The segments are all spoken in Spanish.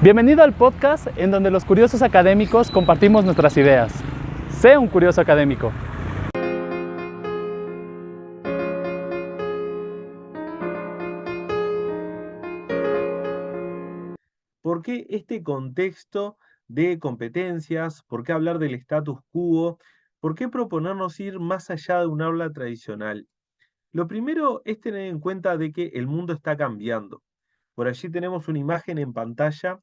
Bienvenido al podcast en donde los curiosos académicos compartimos nuestras ideas. Sé un curioso académico. ¿Por qué este contexto de competencias? ¿Por qué hablar del status quo? ¿Por qué proponernos ir más allá de un aula tradicional? Lo primero es tener en cuenta de que el mundo está cambiando. Por allí tenemos una imagen en pantalla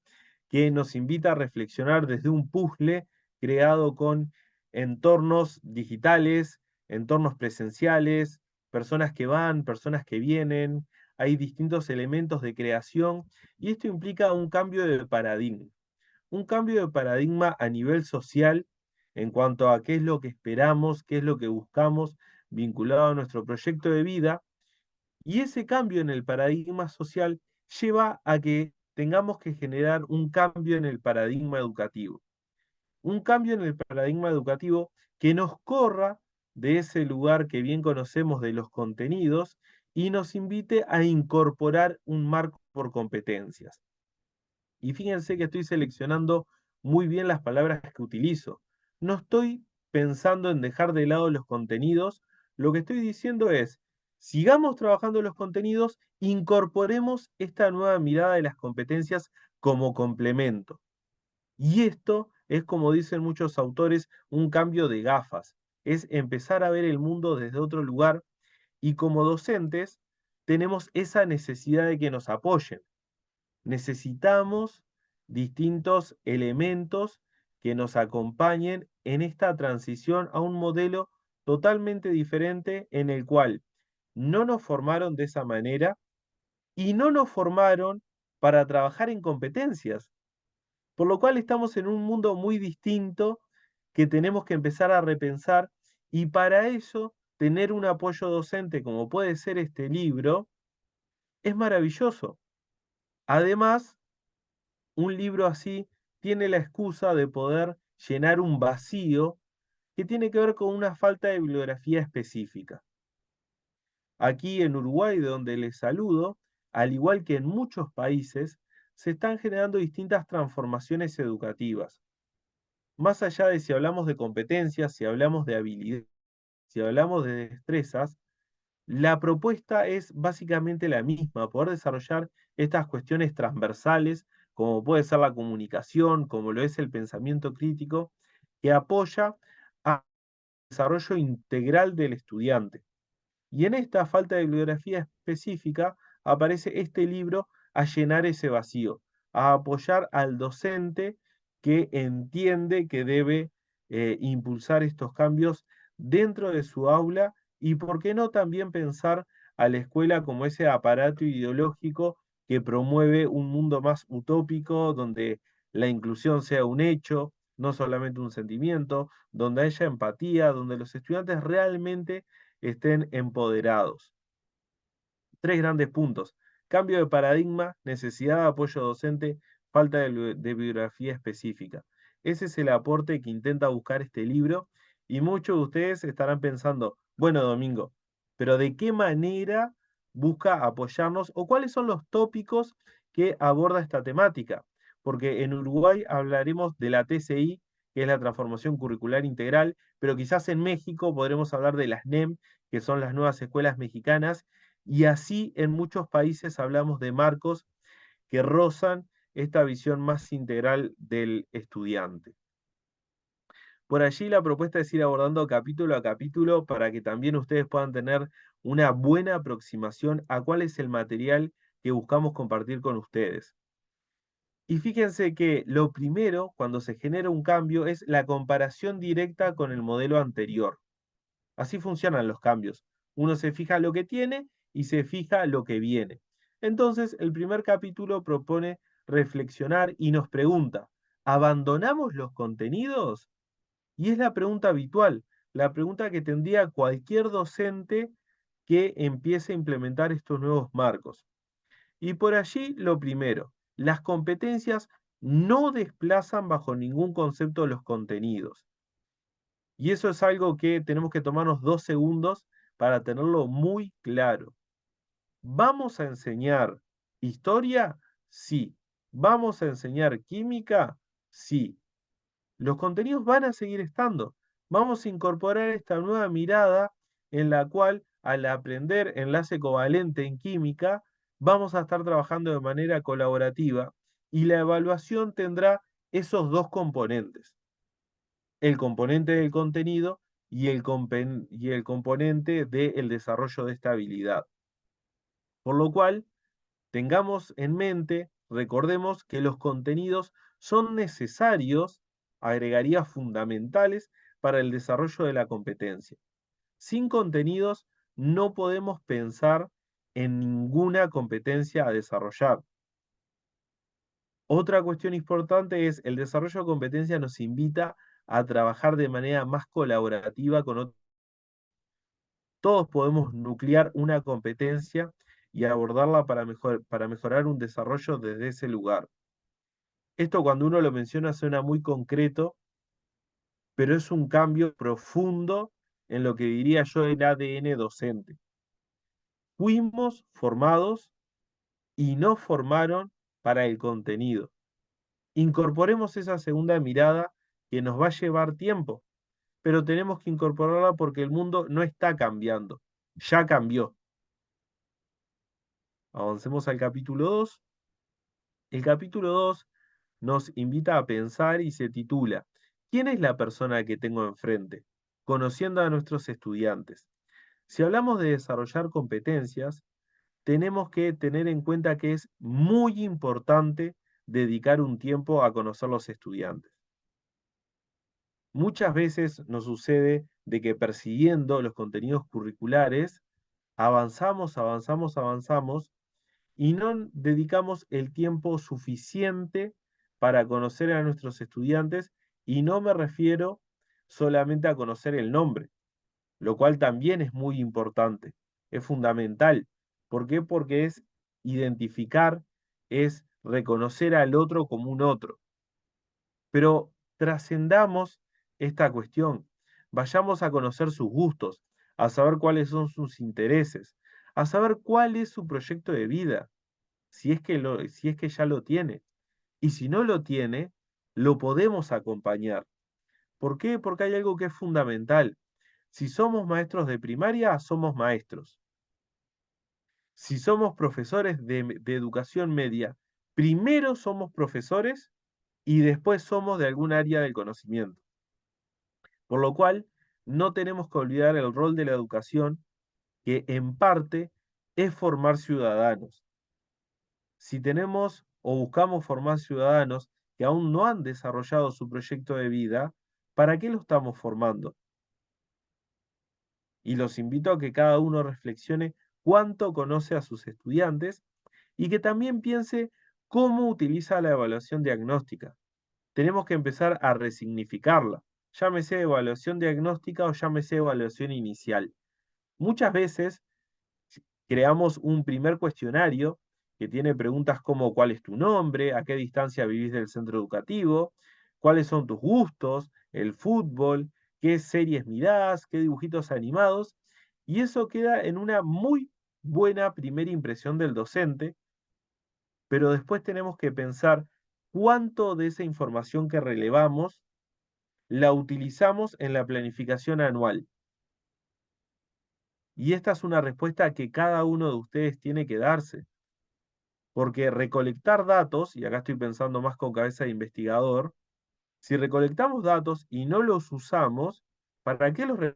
que nos invita a reflexionar desde un puzzle creado con entornos digitales, entornos presenciales, personas que van, personas que vienen, hay distintos elementos de creación y esto implica un cambio de paradigma. Un cambio de paradigma a nivel social en cuanto a qué es lo que esperamos, qué es lo que buscamos vinculado a nuestro proyecto de vida, y ese cambio en el paradigma social lleva a que tengamos que generar un cambio en el paradigma educativo. Un cambio en el paradigma educativo que nos corra de ese lugar que bien conocemos de los contenidos y nos invite a incorporar un marco por competencias. Y fíjense que estoy seleccionando muy bien las palabras que utilizo. No estoy pensando en dejar de lado los contenidos, lo que estoy diciendo es, sigamos trabajando los contenidos, incorporemos esta nueva mirada de las competencias como complemento. Y esto es, como dicen muchos autores, un cambio de gafas, es empezar a ver el mundo desde otro lugar y como docentes tenemos esa necesidad de que nos apoyen. Necesitamos distintos elementos que nos acompañen en esta transición a un modelo totalmente diferente en el cual no nos formaron de esa manera y no nos formaron para trabajar en competencias, por lo cual estamos en un mundo muy distinto que tenemos que empezar a repensar y para eso tener un apoyo docente como puede ser este libro es maravilloso. Además, un libro así tiene la excusa de poder llenar un vacío que tiene que ver con una falta de bibliografía específica. Aquí en Uruguay, de donde les saludo, al igual que en muchos países, se están generando distintas transformaciones educativas. Más allá de si hablamos de competencias, si hablamos de habilidades, si hablamos de destrezas, la propuesta es básicamente la misma, poder desarrollar estas cuestiones transversales, como puede ser la comunicación, como lo es el pensamiento crítico, que apoya al desarrollo integral del estudiante. Y en esta falta de bibliografía específica aparece este libro a llenar ese vacío, a apoyar al docente que entiende que debe impulsar estos cambios dentro de su aula y, por qué no, también pensar a la escuela como ese aparato ideológico que promueve un mundo más utópico, donde la inclusión sea un hecho, no solamente un sentimiento, donde haya empatía, donde los estudiantes realmente estén empoderados. Tres grandes puntos. Cambio de paradigma, necesidad de apoyo docente, falta de bibliografía específica. Ese es el aporte que intenta buscar este libro y muchos de ustedes estarán pensando, bueno, Domingo, pero ¿de qué manera busca apoyarnos o cuáles son los tópicos que aborda esta temática? Porque en Uruguay hablaremos de la TCI, que es la transformación curricular integral, pero quizás en México podremos hablar de las NEM, que son las nuevas escuelas mexicanas, y así en muchos países hablamos de marcos que rozan esta visión más integral del estudiante. Por allí la propuesta es ir abordando capítulo a capítulo para que también ustedes puedan tener una buena aproximación a cuál es el material que buscamos compartir con ustedes. Y fíjense que lo primero, cuando se genera un cambio, es la comparación directa con el modelo anterior. Así funcionan los cambios. Uno se fija lo que tiene y se fija lo que viene. Entonces, el primer capítulo propone reflexionar y nos pregunta, ¿abandonamos los contenidos? Y es la pregunta habitual, la pregunta que tendría cualquier docente que empiece a implementar estos nuevos marcos. Y por allí lo primero, las competencias no desplazan bajo ningún concepto los contenidos. Y eso es algo que tenemos que tomarnos 2 segundos para tenerlo muy claro. ¿Vamos a enseñar historia? Sí. ¿Vamos a enseñar química? Sí. Los contenidos van a seguir estando. Vamos a incorporar esta nueva mirada en la cual al aprender enlace covalente en química, vamos a estar trabajando de manera colaborativa y la evaluación tendrá esos dos componentes, el componente del contenido y el componente del desarrollo de esta habilidad. Por lo cual, tengamos en mente, recordemos que los contenidos son necesarios, agregaría fundamentales para el desarrollo de la competencia. Sin contenidos no podemos pensar en ninguna competencia a desarrollar. Otra cuestión importante es el desarrollo de competencia nos invita a trabajar de manera más colaborativa con otros. Todos podemos nuclear una competencia y abordarla para mejorar un desarrollo desde ese lugar. Esto cuando uno lo menciona suena muy concreto, pero es un cambio profundo en lo que diría yo el ADN docente. Fuimos formados y nos formaron para el contenido. Incorporemos esa segunda mirada que nos va a llevar tiempo, pero tenemos que incorporarla porque el mundo no está cambiando, ya cambió. Avancemos al capítulo 2. El capítulo 2 nos invita a pensar y se titula ¿Quién es la persona que tengo enfrente? Conociendo a nuestros estudiantes. Si hablamos de desarrollar competencias, tenemos que tener en cuenta que es muy importante dedicar un tiempo a conocer los estudiantes. Muchas veces nos sucede de que persiguiendo los contenidos curriculares, avanzamos y no dedicamos el tiempo suficiente para conocer a nuestros estudiantes y no me refiero solamente a conocer el nombre, lo cual también es muy importante, es fundamental. ¿Por qué? Porque es identificar, es reconocer al otro como un otro. Pero trascendamos esta cuestión, vayamos a conocer sus gustos, a saber cuáles son sus intereses, a saber cuál es su proyecto de vida, si es que ya lo tiene. Y si no lo tiene, lo podemos acompañar. ¿Por qué? Porque hay algo que es fundamental. Si somos maestros de primaria, somos maestros. Si somos profesores de educación media, primero somos profesores y después somos de algún área del conocimiento. Por lo cual, no tenemos que olvidar el rol de la educación, que en parte es formar ciudadanos. Si tenemos o buscamos formar ciudadanos que aún no han desarrollado su proyecto de vida, ¿para qué lo estamos formando? Y los invito a que cada uno reflexione cuánto conoce a sus estudiantes y que también piense cómo utiliza la evaluación diagnóstica. Tenemos que empezar a resignificarla, llámese evaluación diagnóstica o llámese evaluación inicial. Muchas veces creamos un primer cuestionario que tiene preguntas como ¿cuál es tu nombre? ¿A qué distancia vivís del centro educativo? ¿Cuáles son tus gustos? ¿El fútbol? ¿Qué series mirás? ¿Qué dibujitos animados? Y eso queda en una muy buena primera impresión del docente, pero después tenemos que pensar cuánto de esa información que relevamos la utilizamos en la planificación anual. Y esta es una respuesta que cada uno de ustedes tiene que darse. Porque recolectar datos, y acá estoy pensando más con cabeza de investigador, si recolectamos datos y no los usamos, ¿para qué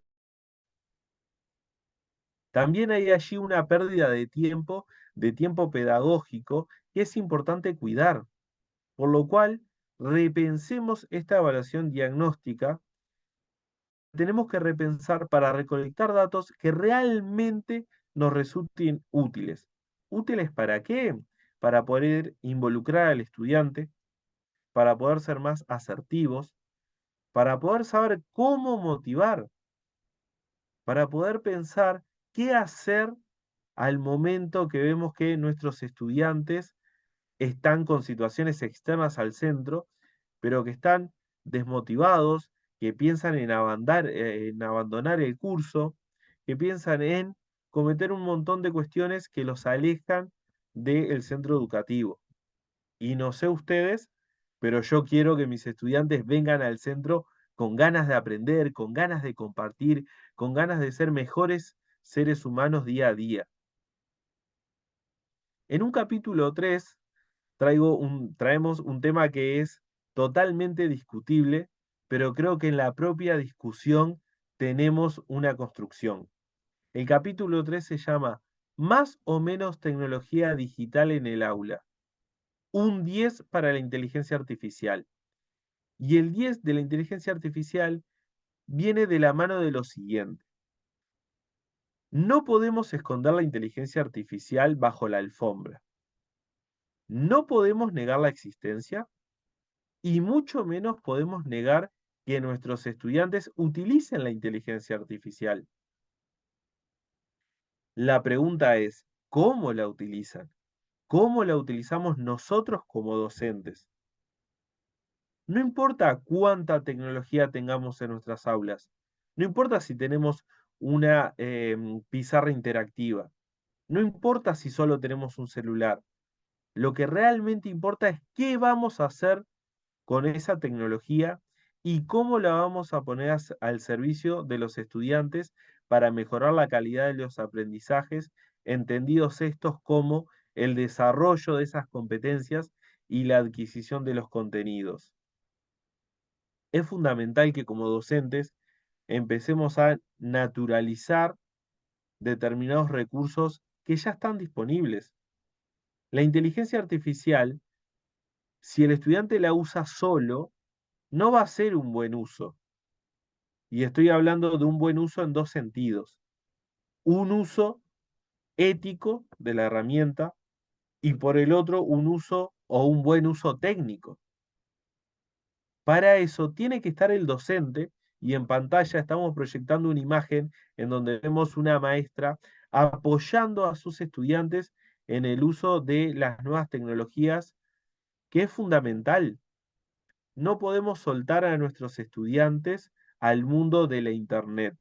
También hay allí una pérdida de tiempo pedagógico, que es importante cuidar. Por lo cual, repensemos esta evaluación diagnóstica. Tenemos que repensar para recolectar datos que realmente nos resulten útiles. ¿Útiles para qué? Para poder involucrar al estudiante, para poder ser más asertivos, para poder saber cómo motivar, para poder pensar qué hacer al momento que vemos que nuestros estudiantes están con situaciones externas al centro, pero que están desmotivados, que piensan en abandonar el curso, que piensan en cometer un montón de cuestiones que los alejan del centro educativo. Y no sé ustedes, pero yo quiero que mis estudiantes vengan al centro con ganas de aprender, con ganas de compartir, con ganas de ser mejores seres humanos día a día. En un capítulo 3 traemos un tema que es totalmente discutible, pero creo que en la propia discusión tenemos una construcción. El capítulo 3 se llama Más o menos tecnología digital en el aula. Un 10 para la inteligencia artificial. Y el 10 de la inteligencia artificial viene de la mano de lo siguiente. No podemos esconder la inteligencia artificial bajo la alfombra. No podemos negar la existencia y mucho menos podemos negar que nuestros estudiantes utilicen la inteligencia artificial. La pregunta es, ¿cómo la utilizan? ¿Cómo la utilizamos nosotros como docentes? No importa cuánta tecnología tengamos en nuestras aulas, no importa si tenemos una pizarra interactiva, no importa si solo tenemos un celular, lo que realmente importa es qué vamos a hacer con esa tecnología y cómo la vamos a poner al servicio de los estudiantes para mejorar la calidad de los aprendizajes, entendidos estos como el desarrollo de esas competencias y la adquisición de los contenidos. Es fundamental que como docentes empecemos a naturalizar determinados recursos que ya están disponibles. La inteligencia artificial, si el estudiante la usa solo, no va a ser un buen uso. Y estoy hablando de un buen uso en dos sentidos. Un uso ético de la herramienta y por el otro un uso o un buen uso técnico. Para eso tiene que estar el docente y en pantalla estamos proyectando una imagen en donde vemos una maestra apoyando a sus estudiantes en el uso de las nuevas tecnologías, que es fundamental. No podemos soltar a nuestros estudiantes al mundo de la Internet.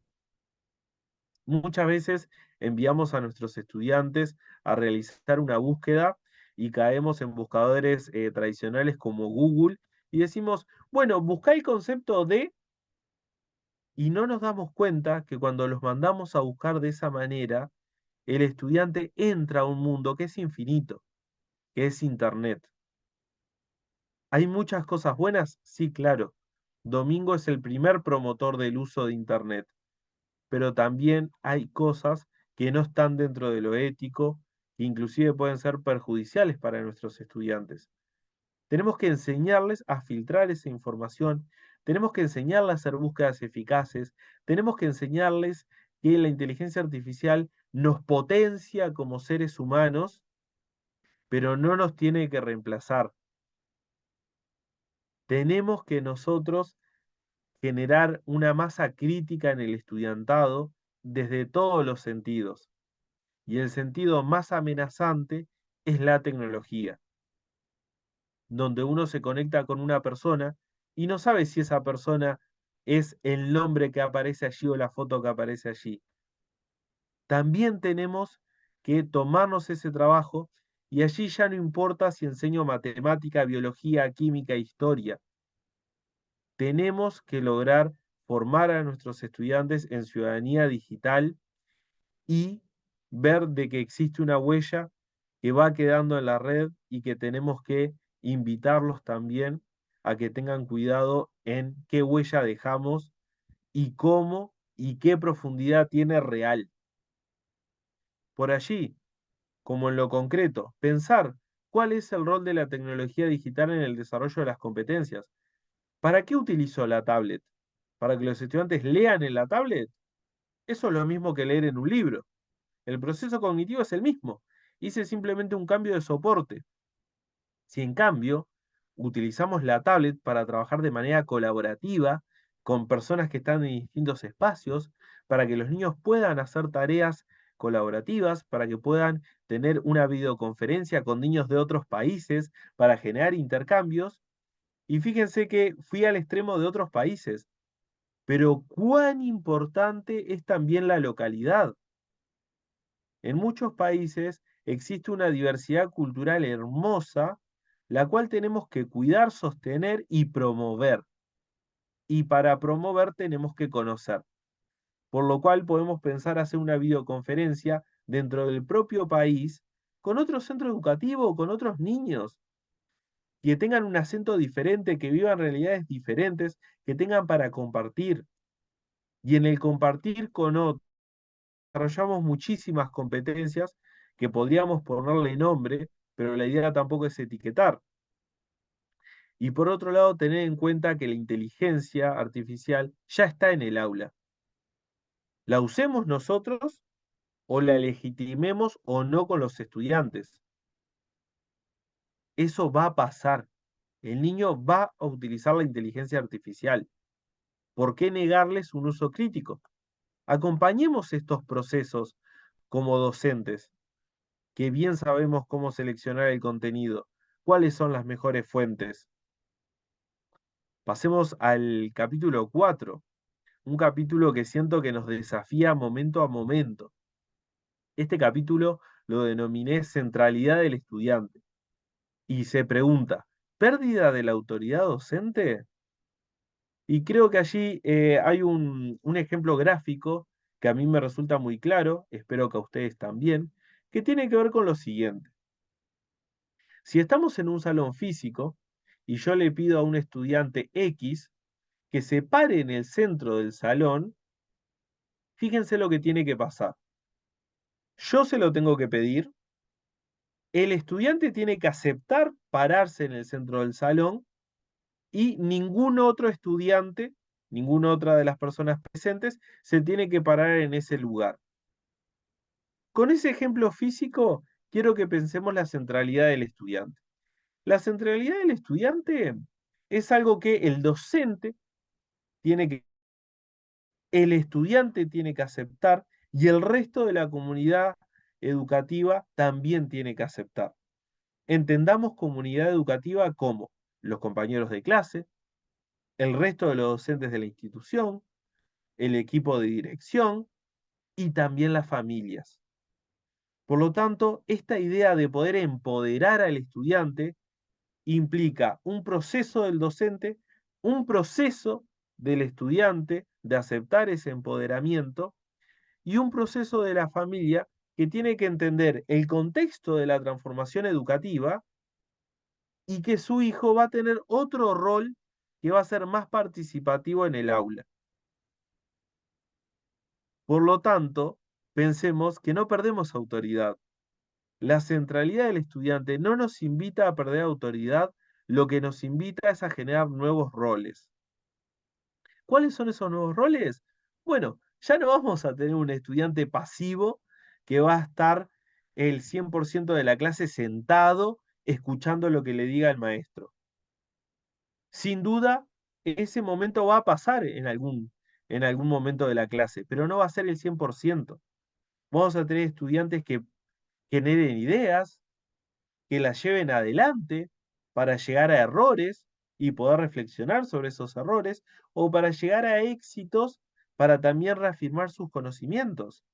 Muchas veces enviamos a nuestros estudiantes a realizar una búsqueda y caemos en buscadores tradicionales como Google y decimos, bueno, busca el concepto de, y no nos damos cuenta que cuando los mandamos a buscar de esa manera, el estudiante entra a un mundo que es infinito, que es Internet. ¿Hay muchas cosas buenas? Sí, claro. Domingo es el primer promotor del uso de Internet, pero también hay cosas que no están dentro de lo ético, que inclusive pueden ser perjudiciales para nuestros estudiantes. Tenemos que enseñarles a filtrar esa información, tenemos que enseñarles a hacer búsquedas eficaces, tenemos que enseñarles que la inteligencia artificial nos potencia como seres humanos, pero no nos tiene que reemplazar. Tenemos que nosotros generar una masa crítica en el estudiantado desde todos los sentidos. Y el sentido más amenazante es la tecnología, donde uno se conecta con una persona y no sabe si esa persona es el nombre que aparece allí o la foto que aparece allí. También tenemos que tomarnos ese trabajo y allí ya no importa si enseño matemática, biología, química, historia. Tenemos que lograr formar a nuestros estudiantes en ciudadanía digital y ver de que existe una huella que va quedando en la red y que tenemos que invitarlos también a que tengan cuidado en qué huella dejamos y cómo y qué profundidad tiene real. Por allí, como en lo concreto, pensar cuál es el rol de la tecnología digital en el desarrollo de las competencias. ¿Para qué utilizo la tablet? ¿Para que los estudiantes lean en la tablet? Eso es lo mismo que leer en un libro. El proceso cognitivo es el mismo. Hice simplemente un cambio de soporte. Si en cambio utilizamos la tablet para trabajar de manera colaborativa con personas que están en distintos espacios, para que los niños puedan hacer tareas colaborativas, para que puedan tener una videoconferencia con niños de otros países, para generar intercambios. Y fíjense que fui al extremo de otros países, pero cuán importante es también la localidad. En muchos países existe una diversidad cultural hermosa la cual tenemos que cuidar, sostener y promover. Y para promover tenemos que conocer. Por lo cual podemos pensar hacer una videoconferencia dentro del propio país con otro centro educativo, con otros niños, que tengan un acento diferente, que vivan realidades diferentes, que tengan para compartir. Y en el compartir con otros, desarrollamos muchísimas competencias que podríamos ponerle nombre, pero la idea tampoco es etiquetar. Y por otro lado, tener en cuenta que la inteligencia artificial ya está en el aula. La usemos nosotros o la legitimemos o no con los estudiantes. Eso va a pasar. El niño va a utilizar la inteligencia artificial. ¿Por qué negarles un uso crítico? Acompañemos estos procesos como docentes, que bien sabemos cómo seleccionar el contenido, cuáles son las mejores fuentes. Pasemos al capítulo 4, un capítulo que siento que nos desafía momento a momento. Este capítulo lo denominé Centralidad del Estudiante y se pregunta, ¿pérdida de la autoridad docente? Y creo que allí hay un ejemplo gráfico que a mí me resulta muy claro, espero que a ustedes también, que tiene que ver con lo siguiente. Si estamos en un salón físico y yo le pido a un estudiante X que se pare en el centro del salón, fíjense lo que tiene que pasar. Yo se lo tengo que pedir, el estudiante tiene que aceptar pararse en el centro del salón y ningún otro estudiante, ninguna otra de las personas presentes, se tiene que parar en ese lugar. Con ese ejemplo físico, quiero que pensemos la centralidad del estudiante. La centralidad del estudiante es algo que el docente tiene que, el estudiante tiene que aceptar y el resto de la comunidad educativa también tiene que aceptar. Entendamos comunidad educativa como los compañeros de clase, el resto de los docentes de la institución, el equipo de dirección y también las familias. Por lo tanto, esta idea de poder empoderar al estudiante implica un proceso del docente, un proceso del estudiante de aceptar ese empoderamiento y un proceso de la familia que tiene que entender el contexto de la transformación educativa y que su hijo va a tener otro rol que va a ser más participativo en el aula. Por lo tanto, pensemos que no perdemos autoridad. La centralidad del estudiante no nos invita a perder autoridad, lo que nos invita es a generar nuevos roles. ¿Cuáles son esos nuevos roles? Bueno, ya no vamos a tener un estudiante pasivo que va a estar el 100% de la clase sentado escuchando lo que le diga el maestro. Sin duda, ese momento va a pasar en algún momento de la clase, pero no va a ser el 100%. Vamos a tener estudiantes que generen ideas, que las lleven adelante para llegar a errores y poder reflexionar sobre esos errores, o para llegar a éxitos para también reafirmar sus conocimientos.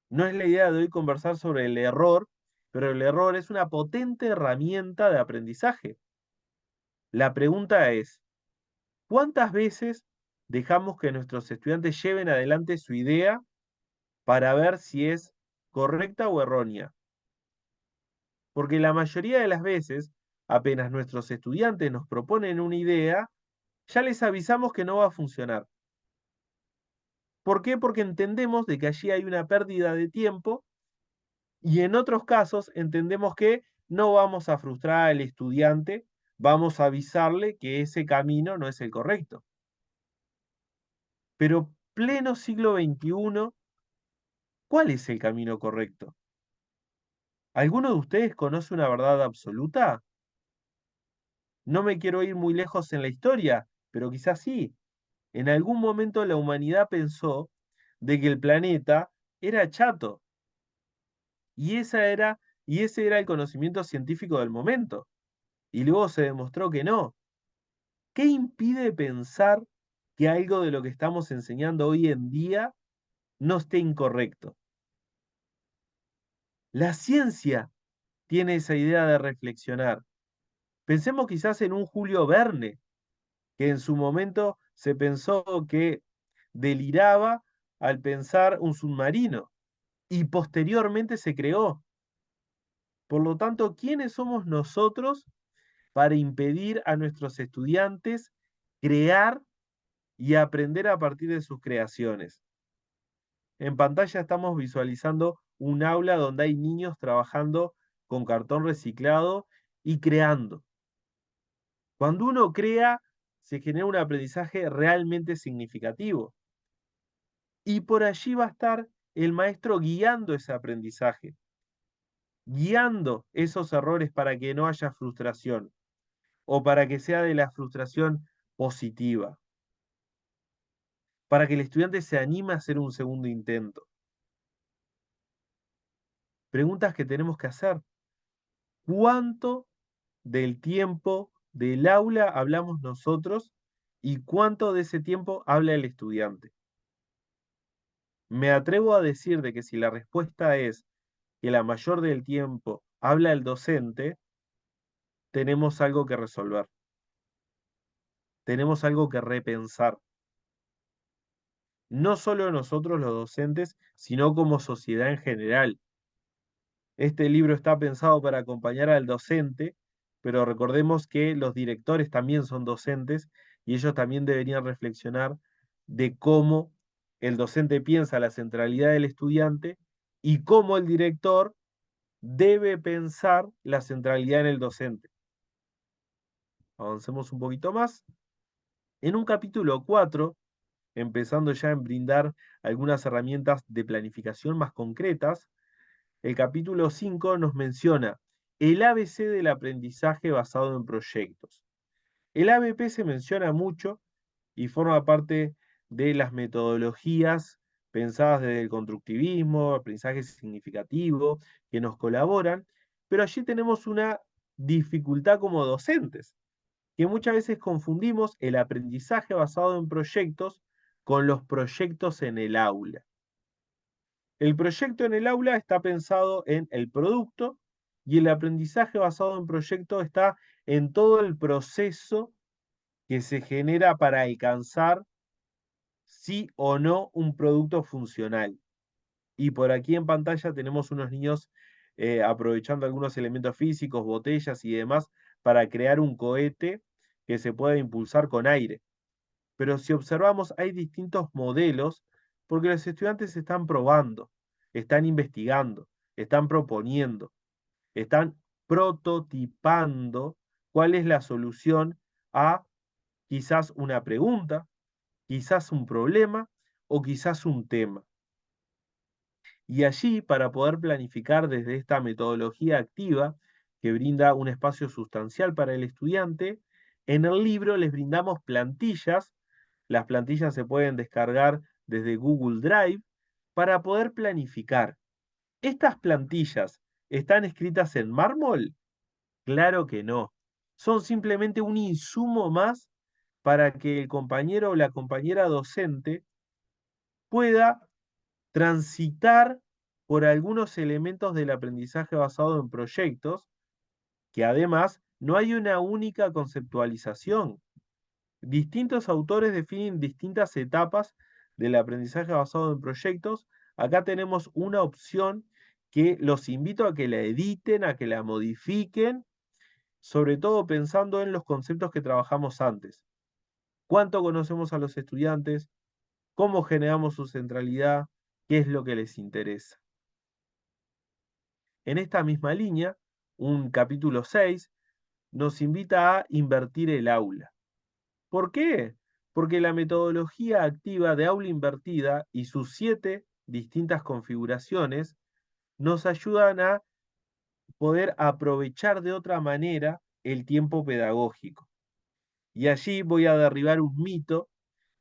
No es la idea de hoy conversar sobre el error, pero el error es una potente herramienta de aprendizaje. La pregunta es, ¿cuántas veces dejamos que nuestros estudiantes lleven adelante su idea para ver si es correcta o errónea? Porque la mayoría de las veces, apenas nuestros estudiantes nos proponen una idea, ya les avisamos que no va a funcionar. ¿Por qué? Porque entendemos de que allí hay una pérdida de tiempo y en otros casos entendemos que no vamos a frustrar al estudiante, vamos a avisarle que ese camino no es el correcto. Pero pleno siglo XXI, ¿cuál es el camino correcto? ¿Alguno de ustedes conoce una verdad absoluta? No me quiero ir muy lejos en la historia, pero quizás sí. En algún momento la humanidad pensó de que el planeta era chato y y ese era el conocimiento científico del momento. Y luego se demostró que no. ¿Qué impide pensar que algo de lo que estamos enseñando hoy en día no esté incorrecto? La ciencia tiene esa idea de reflexionar. Pensemos quizás en un Julio Verne, que en su momento se pensó que deliraba al pensar un submarino y posteriormente se creó. Por lo tanto, ¿quiénes somos nosotros para impedir a nuestros estudiantes crear y aprender a partir de sus creaciones? En pantalla estamos visualizando un aula donde hay niños trabajando con cartón reciclado y creando. Cuando uno crea, se genera un aprendizaje realmente significativo. Y por allí va a estar el maestro guiando ese aprendizaje, guiando esos errores para que no haya frustración o para que sea de la frustración positiva, para que el estudiante se anime a hacer un segundo intento. Preguntas que tenemos que hacer. ¿Cuánto del tiempo del aula hablamos nosotros y cuánto de ese tiempo habla el estudiante? Me atrevo a decir de que si la respuesta es que la mayor del tiempo habla el docente, tenemos algo que resolver, tenemos algo que repensar. No solo nosotros los docentes, sino como sociedad en general. Este libro está pensado para acompañar al docente, pero recordemos que los directores también son docentes y ellos también deberían reflexionar de cómo el docente piensa la centralidad del estudiante y cómo el director debe pensar la centralidad en el docente. Avancemos un poquito más. En un capítulo 4, empezando ya en brindar algunas herramientas de planificación más concretas, el capítulo 5 nos menciona el ABC del aprendizaje basado en proyectos. El ABP se menciona mucho y forma parte de las metodologías pensadas desde el constructivismo, aprendizaje significativo, que nos colaboran, pero allí tenemos una dificultad como docentes, que muchas veces confundimos el aprendizaje basado en proyectos con los proyectos en el aula. El proyecto en el aula está pensado en el producto y el aprendizaje basado en proyecto está en todo el proceso que se genera para alcanzar sí o no un producto funcional. Y por aquí en pantalla tenemos unos niños aprovechando algunos elementos físicos, botellas y demás, para crear un cohete que se pueda impulsar con aire. Pero si observamos, hay distintos modelos porque los estudiantes están probando, están investigando, están proponiendo, están prototipando cuál es la solución a quizás una pregunta, quizás un problema o quizás un tema. Y allí, para poder planificar desde esta metodología activa que brinda un espacio sustancial para el estudiante, en el libro les brindamos plantillas. Las plantillas se pueden descargar desde Google Drive para poder planificar. ¿Estas plantillas están escritas en mármol? Claro que no. Son simplemente un insumo más para que el compañero o la compañera docente pueda transitar por algunos elementos del aprendizaje basado en proyectos, que además no hay una única conceptualización. Distintos autores definen distintas etapas del aprendizaje basado en proyectos. Acá tenemos una opción que los invito a que la editen, a que la modifiquen, sobre todo pensando en los conceptos que trabajamos antes. ¿Cuánto conocemos a los estudiantes? ¿Cómo generamos su centralidad? ¿Qué es lo que les interesa? En esta misma línea, un capítulo 6 nos invita a invertir el aula. ¿Por qué? Porque la metodología activa de aula invertida y sus 7 distintas configuraciones nos ayudan a poder aprovechar de otra manera el tiempo pedagógico. Y allí voy a derribar un mito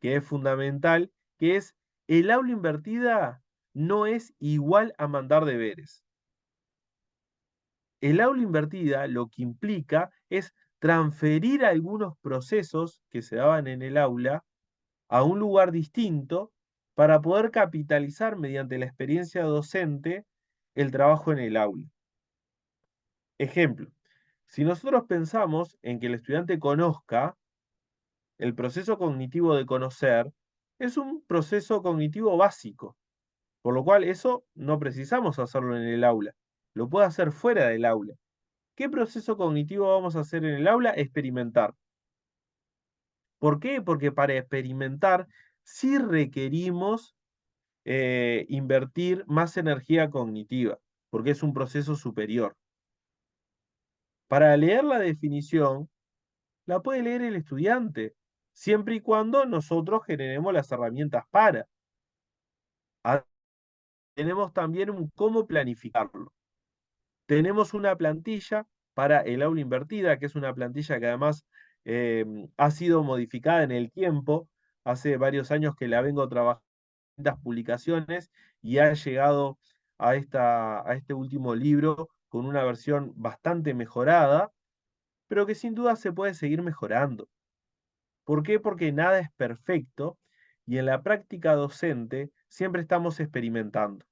que es fundamental, que es el aula invertida no es igual a mandar deberes. El aula invertida lo que implica es transferir algunos procesos que se daban en el aula a un lugar distinto para poder capitalizar mediante la experiencia docente el trabajo en el aula. Ejemplo, Si nosotros pensamos en que el estudiante conozca, el proceso cognitivo de conocer es un proceso cognitivo básico, por lo cual eso no precisamos hacerlo en el aula, lo puede hacer fuera del aula. ¿Qué proceso cognitivo vamos a hacer en el aula? Experimentar. ¿Por qué? Porque para experimentar sí requerimos invertir más energía cognitiva, porque es un proceso superior. Para leer la definición, la puede leer el estudiante, siempre y cuando nosotros generemos las herramientas para. Ah, tenemos también un cómo planificarlo. Tenemos una plantilla para el aula invertida, que es una plantilla que además ha sido modificada en el tiempo. Hace varios años que la vengo trabajando en distintas publicaciones y ha llegado a este último libro con una versión bastante mejorada, pero que sin duda se puede seguir mejorando. ¿Por qué? Porque nada es perfecto y en la práctica docente siempre estamos experimentando.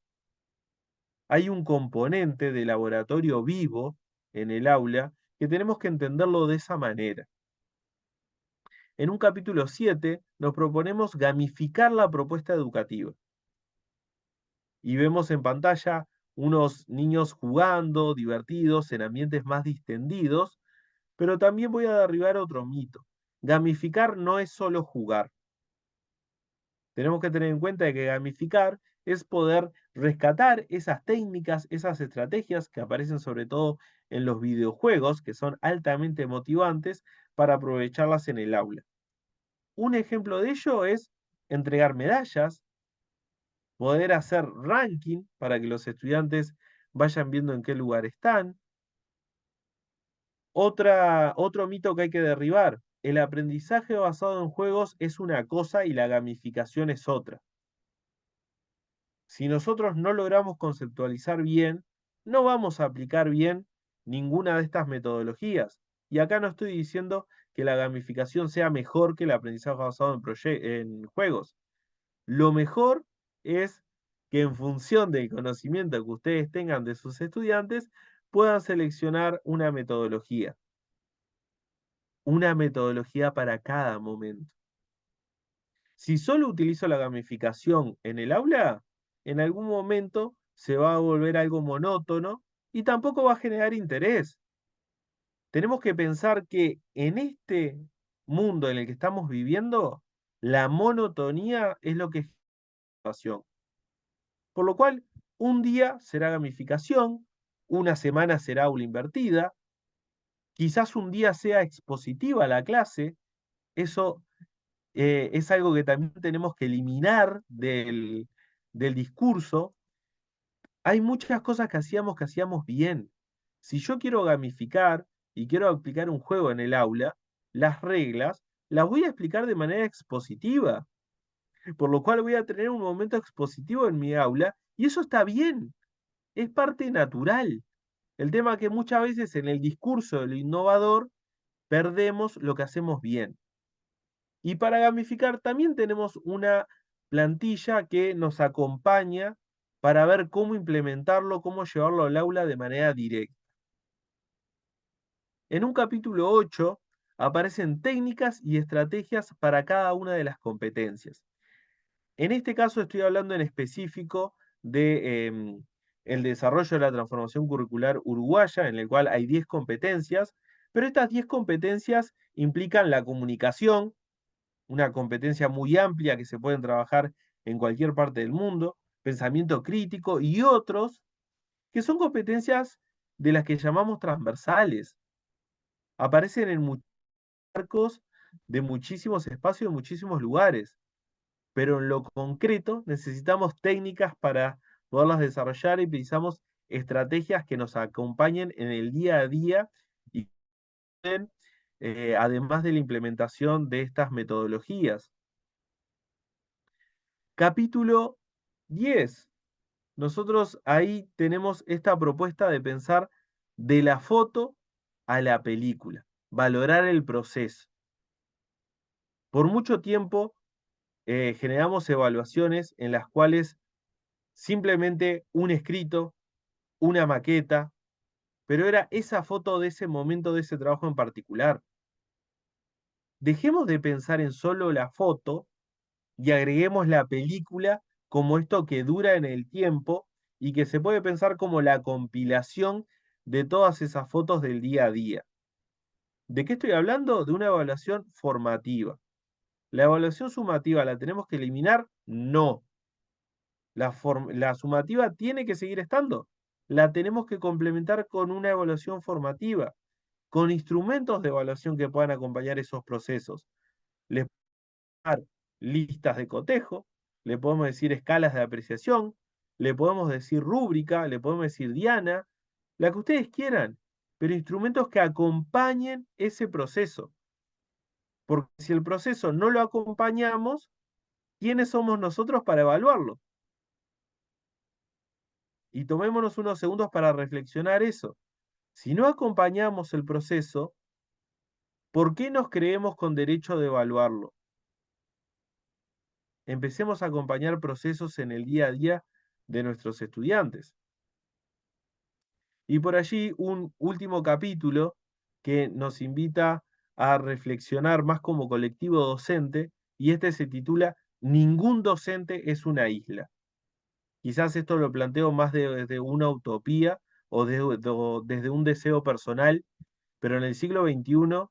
Hay un componente de laboratorio vivo en el aula que tenemos que entenderlo de esa manera. En un capítulo 7 nos proponemos gamificar la propuesta educativa y vemos en pantalla unos niños jugando, divertidos, en ambientes más distendidos, pero también voy a derribar otro mito. Gamificar no es solo jugar. Tenemos que tener en cuenta que gamificar es poder rescatar esas técnicas, esas estrategias que aparecen sobre todo en los videojuegos, que son altamente motivantes, para aprovecharlas en el aula. Un ejemplo de ello es entregar medallas, poder hacer ranking para que los estudiantes vayan viendo en qué lugar están. Otro mito que hay que derribar, el aprendizaje basado en juegos es una cosa y la gamificación es otra. Si nosotros no logramos conceptualizar bien, no vamos a aplicar bien ninguna de estas metodologías. Y acá no estoy diciendo que la gamificación sea mejor que el aprendizaje basado en juegos. Lo mejor es que en función del conocimiento que ustedes tengan de sus estudiantes, puedan seleccionar una metodología para cada momento. Si solo utilizo la gamificación en el aula, en algún momento se va a volver algo monótono y tampoco va a generar interés. Tenemos que pensar que en este mundo en el que estamos viviendo, la monotonía es lo que es pasión. Por lo cual, un día será gamificación, una semana será aula invertida, quizás un día sea expositiva la clase, eso es algo que también tenemos que eliminar del discurso. Hay muchas cosas que hacíamos bien. Si yo quiero gamificar y quiero aplicar un juego en el aula, las reglas las voy a explicar de manera expositiva, por lo cual voy a tener un momento expositivo en mi aula y eso está bien, es parte natural. El tema es que muchas veces en el discurso de lo innovador perdemos lo que hacemos bien. Y para gamificar también tenemos una plantilla que nos acompaña para ver cómo implementarlo, cómo llevarlo al aula de manera directa. En un capítulo 8 aparecen técnicas y estrategias para cada una de las competencias. En este caso estoy hablando en específico de el desarrollo de la transformación curricular uruguaya, en el cual hay 10 competencias, pero estas 10 competencias implican la comunicación, una competencia muy amplia que se pueden trabajar en cualquier parte del mundo, pensamiento crítico y otros que son competencias de las que llamamos transversales. Aparecen en muchos marcos de muchísimos espacios, de muchísimos lugares, pero en lo concreto necesitamos técnicas para poderlas desarrollar y precisamos estrategias que nos acompañen en el día a día y además de la implementación de estas metodologías. Capítulo 10. Nosotros ahí tenemos esta propuesta de pensar de la foto a la película, valorar el proceso. Por mucho tiempo generamos evaluaciones en las cuales simplemente un escrito, una maqueta pero era esa foto de ese momento, de ese trabajo en particular. Dejemos de pensar en solo la foto y agreguemos la película como esto que dura en el tiempo y que se puede pensar como la compilación de todas esas fotos del día a día. ¿De qué estoy hablando? De una evaluación formativa. ¿La evaluación sumativa la tenemos que eliminar? No. La sumativa tiene que seguir estando. La tenemos que complementar con una evaluación formativa, con instrumentos de evaluación que puedan acompañar esos procesos. Les podemos dar listas de cotejo, le podemos decir escalas de apreciación, le podemos decir rúbrica, le podemos decir diana, la que ustedes quieran, pero instrumentos que acompañen ese proceso. Porque si el proceso no lo acompañamos, ¿quiénes somos nosotros para evaluarlo? Y tomémonos unos segundos para reflexionar eso. Si no acompañamos el proceso, ¿por qué nos creemos con derecho de evaluarlo? Empecemos a acompañar procesos en el día a día de nuestros estudiantes. Y por allí un último capítulo que nos invita a reflexionar más como colectivo docente, y este se titula Ningún docente es una isla. Quizás esto lo planteo más desde una utopía o desde un deseo personal, pero en el siglo XXI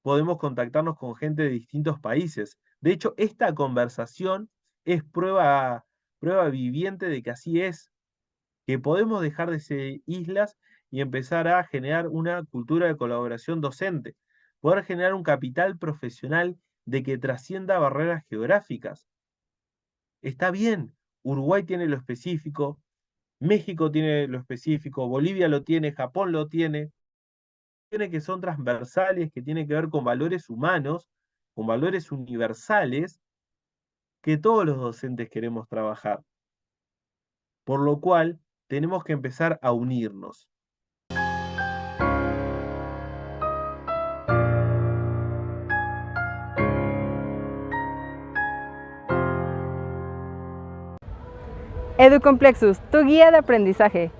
podemos contactarnos con gente de distintos países. De hecho, esta conversación es prueba viviente de que así es, que podemos dejar de ser islas y empezar a generar una cultura de colaboración docente, poder generar un capital profesional de que trascienda barreras geográficas. Está bien, Uruguay tiene lo específico, México tiene lo específico, Bolivia lo tiene, Japón lo tiene que son transversales, que tienen que ver con valores humanos, con valores universales, que todos los docentes queremos trabajar. Por lo cual, tenemos que empezar a unirnos. EduComplexus, tu guía de aprendizaje.